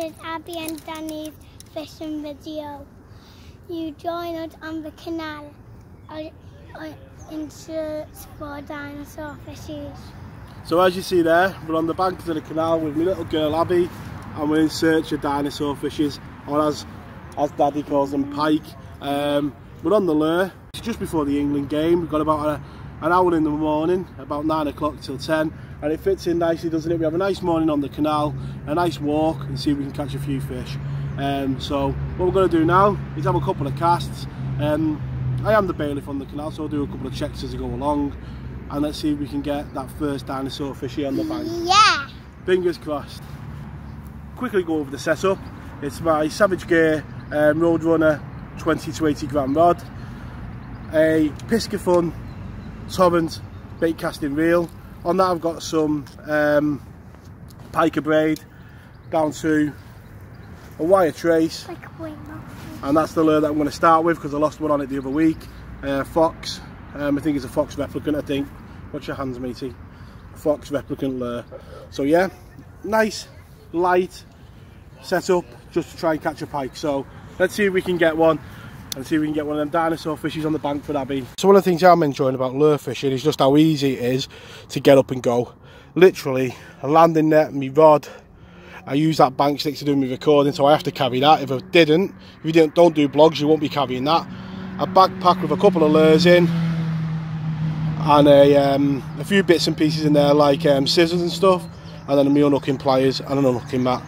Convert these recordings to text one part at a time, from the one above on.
is Abby and Danny's fishing video. You join us on the canal in search for dinosaur fishes. So as you see there, we're on the banks of the canal with my little girl Abby, and we're in search of dinosaur fishes, or as Daddy calls them, pike. We're on the lure. It's just before the England game. We've got about an hour in the morning, about 9 o'clock till 10, and it fits in nicely, doesn't it? We have a nice morning on the canal, a nice walk, and see if we can catch a few fish. So what we're going to do now is have a couple of casts. I am the bailiff on the canal, so I'll do a couple of checks as I go along, and let's see if we can get that first dinosaur fishy on the bank. Yeah! Fingers crossed. Quickly go over the setup. It's my Savage Gear Roadrunner 20 to 80 gram rod, a Piscafun Torrent bait casting reel. On that I've got some piker braid down to a wire trace, and that's the lure that I'm going to start with because I lost one on it the other week. Fox, I think it's a Fox replicant, I think. Watch your hands, matey. Fox replicant lure. So yeah, nice light setup just to try and catch a pike. So let's see if we can get one, and see if we can get one of them dinosaur fishes on the bank for Abby. So one of the things I'm enjoying about lure fishing is just how easy it is to get up and go. Literally a landing net, me rod. I use that bank stick to do my recording, so I have to carry that. If you don't do vlogs, you won't be carrying that. A backpack with a couple of lures in, and a few bits and pieces in there like scissors and stuff, and then my unhooking pliers and an unhooking mat.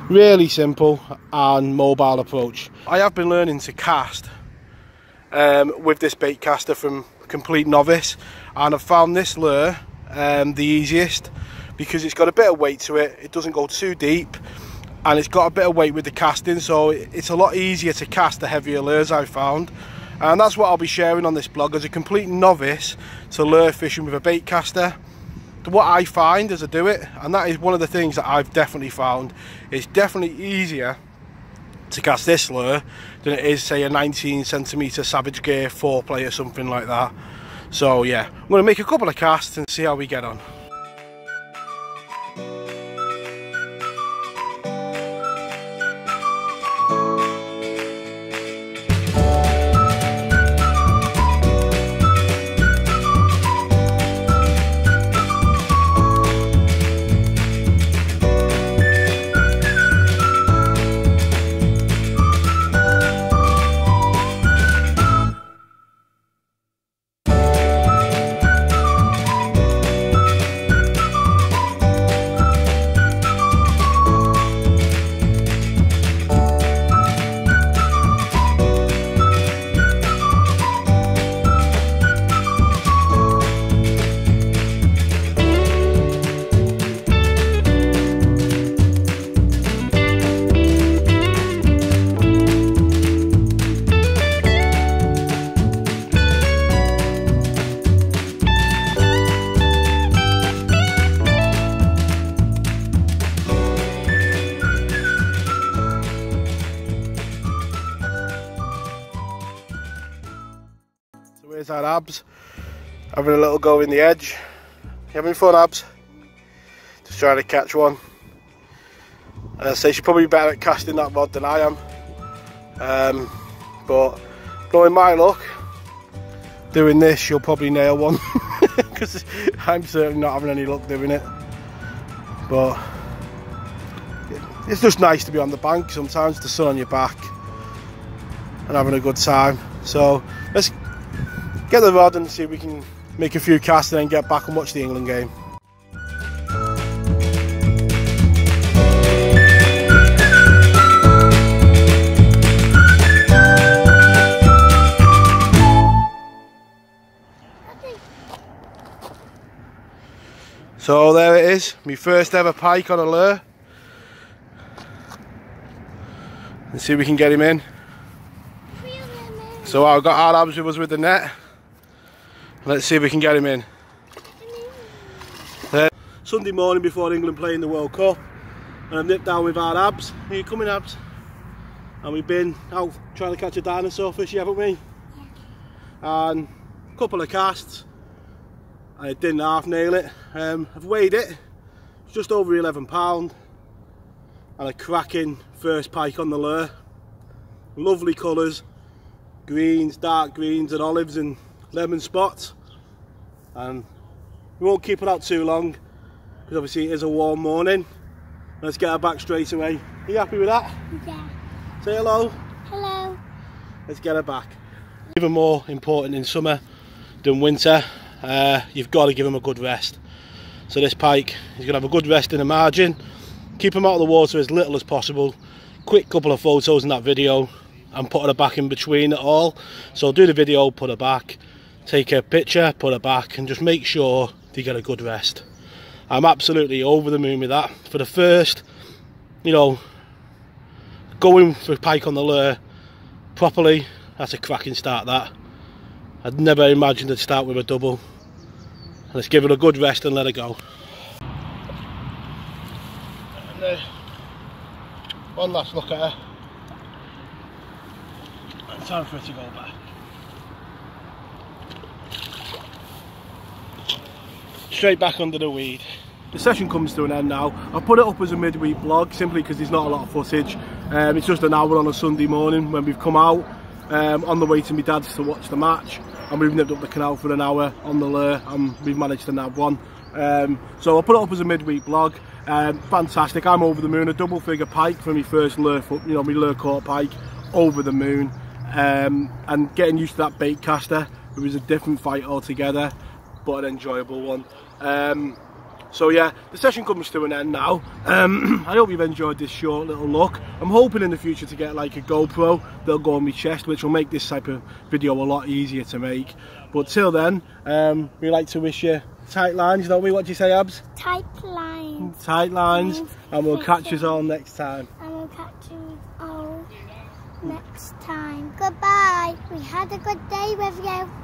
Really simple and mobile approach. I have been learning to cast with this bait caster from complete novice, and I've found this lure the easiest because it's got a bit of weight to it. It doesn't go too deep, and it's got a bit of weight with the casting, so it's a lot easier to cast the heavier lures I've found. And that's what I'll be sharing on this blog as a complete novice to lure fishing with a bait caster. What I find as I do it, and that is one of the things that I've definitely found, it's definitely easier to cast this lure than it is, say, a 19cm Savage Gear 4-play or something like that. So yeah, I'm going to make a couple of casts and see how we get on. Where's our Abs? Having a little go in the edge. You having fun, Abs? Just trying to catch one. And I say she's probably better at casting that rod than I am. But knowing my luck, doing this she'll probably nail one. Because I'm certainly not having any luck doing it. But it's just nice to be on the bank sometimes, the sun on your back and having a good time. So let's get the rod and see if we can make a few casts and then get back and watch the England game. So there it is, my first ever pike on a lure. Let's see if we can get him in. So I've got our Abs with us with the net. Let's see if we can get him in. Sunday morning before England play in the World Cup, and I've nipped down with our Abs. Here you coming, Abs? And we've been out trying to catch a dinosaur fish, haven't we? Yeah. And a couple of casts. I didn't half nail it. I've weighed it. It's just over £11. and a cracking first pike on the lure. Lovely colours, greens, dark greens and olives and lemon spots. And we won't keep it out too long because obviously it is a warm morning. Let's get her back straight away. Are you happy with that? Yeah. Say hello. Hello. Let's get her back. Even more important in summer than winter, you've got to give him a good rest. So this pike is going to have a good rest in the margin. Keep him out of the water as little as possible. Quick couple of photos in that video and put her back in between it all. So do the video, put her back, take a picture, put her back, and just make sure they get a good rest. I'm absolutely over the moon with that. For the first, you know, going for pike on the lure properly, that's a cracking start that. I'd never imagined I'd start with a double. Let's give it a good rest and let it go. And, one last look at her. And time for her to go back. Straight back under the weed. The session comes to an end now. I put it up as a midweek vlog simply because there's not a lot of footage. It's just an hour on a Sunday morning when we've come out on the way to my dad's to watch the match, and we've nipped up the canal for an hour on the lure and we've managed to nab one. So I put it up as a midweek vlog. Fantastic, I'm over the moon. A double figure pike for my first lure, my lure caught pike. Over the moon. And getting used to that bait caster. It was a different fight altogether, but an enjoyable one. So yeah, the session comes to an end now. I hope you've enjoyed this short little look. I'm hoping in the future to get like a GoPro that'll go on my chest, which will make this type of video a lot easier to make. But till then, we like to wish you tight lines, don't we? What do you say, Abs? Tight lines. Tight lines, and we'll catch you all next time. And we'll catch you all next time. Goodbye. We had a good day with you.